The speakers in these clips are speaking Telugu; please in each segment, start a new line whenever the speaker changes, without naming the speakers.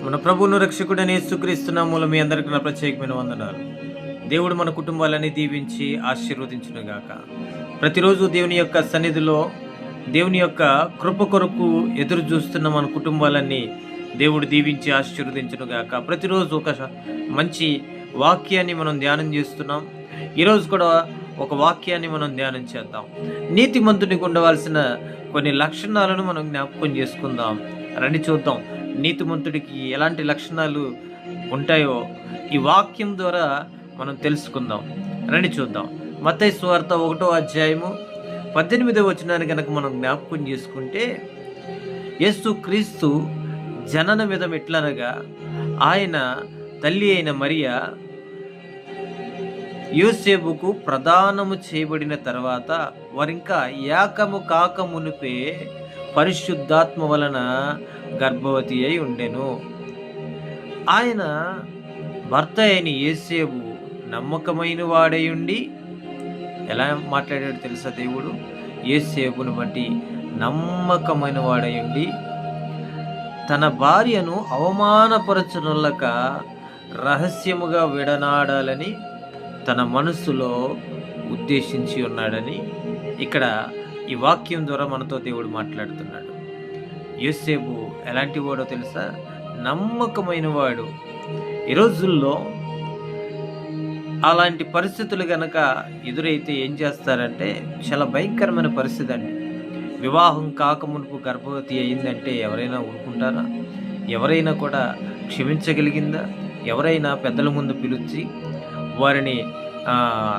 మన ప్రభువును రక్షకుడైన యేసుక్రీస్తు నామములో మీ అందరికీ నా ప్రత్యేకమైన వందనాలు. దేవుడు మన కుటుంబాలని దీవించి ఆశీర్వదించునుగాక. ప్రతిరోజు దేవుని యొక్క సన్నిధిలో దేవుని యొక్క కృప కొరకు ఎదురు చూస్తున్న మన కుటుంబాలన్నీ దేవుడు దీవించి ఆశీర్వదించునుగాక. ప్రతిరోజు ఒక మంచి వాక్యాన్ని మనం ధ్యానం చేస్తున్నాం. ఈరోజు కూడా ఒక వాక్యాన్ని మనం ధ్యానం చేద్దాం. నీతిమంతునికి ఉండవలసిన కొన్ని లక్షణాలను మనం జ్ఞాపకం చేసుకుందాం. రండి చూద్దాం నీతిమంతుడికి ఎలాంటి లక్షణాలు ఉంటాయో ఈ వాక్యం ద్వారా మనం తెలుసుకుందాం. రండి చూద్దాం. మత్తయి సువార్త 1వ అధ్యాయము 18వ వచనాన్ని కనుక మనం జ్ఞాపకం చేసుకుంటే, యేసు క్రీస్తు జనన విధం ఎట్లనగా, ఆయన తల్లి అయిన మరియ యోసేపుకు ప్రదానము చేయబడిన తర్వాత వారింకా ఏకము కాక మునిపే పరిశుద్ధాత్మ వలన గర్భవతి అయి ఉండెను. ఆయన భర్త అయిన యోసేపు నమ్మకమైన వాడై ఉండి, ఎలా మాట్లాడాడు తెలుసా దేవుడు? యోసేపును బట్టి నమ్మకమైన వాడై ఉండి తన భార్యను అవమానపరచునొల్లక రహస్యముగా విడనాడాలని తన మనస్సులో ఉద్దేశించి ఉన్నాడని ఇక్కడ ఈ వాక్యం ద్వారా మనతో దేవుడు మాట్లాడుతున్నాడు. యోసేపు ఎలాంటి వాడో తెలుసా? నమ్మకమైన వాడు. ఈ రోజుల్లో అలాంటి పరిస్థితులు గనక ఎదురైతే ఏం చేస్తారంటే, చాలా భయంకరమైన పరిస్థితి అండి. వివాహం కాకమునుపు గర్భవతి అయిందంటే ఎవరైనా ఊరుకుంటారా? ఎవరైనా కూడా క్షమించగలిగిందా? ఎవరైనా పెద్దల ముందు పిలిచి వారిని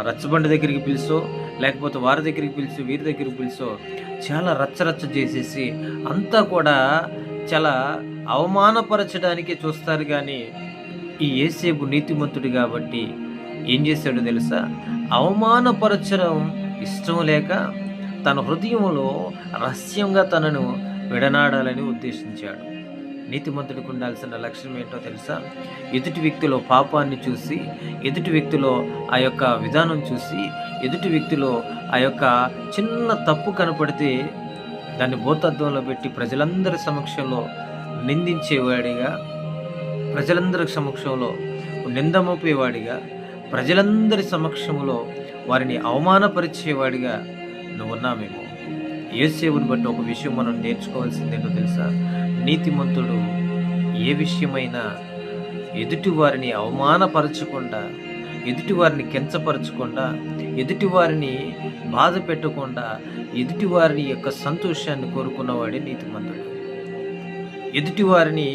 రచ్చబండి దగ్గరికి పిలిచో, లేకపోతే వారి దగ్గరికి పిలిచి వీరి దగ్గరికి పిలిచో చాలా రచ్చరచ్చ చేసేసి అంతా కూడా చాలా అవమానపరచడానికే చూస్తారు. కానీ ఈ యేసేపు నీతిమంతుడు కాబట్టి ఏం చేశాడో తెలుసా? అవమానపరచడం ఇష్టం లేక తన హృదయంలో రహస్యంగా తనను విడనాడాలని ఉద్దేశించాడు. నీతిమంతుడికి ఉండాల్సిన లక్షణం ఏంటో తెలుసా? ఎదుటి వ్యక్తిలో పాపాన్ని చూసి, ఎదుటి వ్యక్తిలో ఆ యొక్క విధానం చూసి, ఎదుటి వ్యక్తిలో ఆ యొక్క చిన్న తప్పు కనపడితే దాన్ని భూతత్వంలో పెట్టి ప్రజలందరి సమక్షంలో నిందించేవాడిగా, ప్రజలందరి సమక్షంలో నిందమోపేవాడిగా, ప్రజలందరి సమక్షంలో వారిని అవమానపరిచేవాడిగా నువ్వు ఉన్నామేమో. యోసేపుని బట్టి ఒక విషయం మనం నేర్చుకోవాల్సిందేంటో తెలుసా? నీతిమంతుడు ఏ విషయమైనా ఎదుటి వారిని అవమానపరచకుండా, ఎదుటి వారిని కించపరచకుండా, ఎదుటి వారిని బాధ పెట్టకుండా, ఎదుటి వారిని యొక్క సంతోషాన్ని కోరుకున్నవాడే నీతిమంతుడు. ఎదుటి వారిని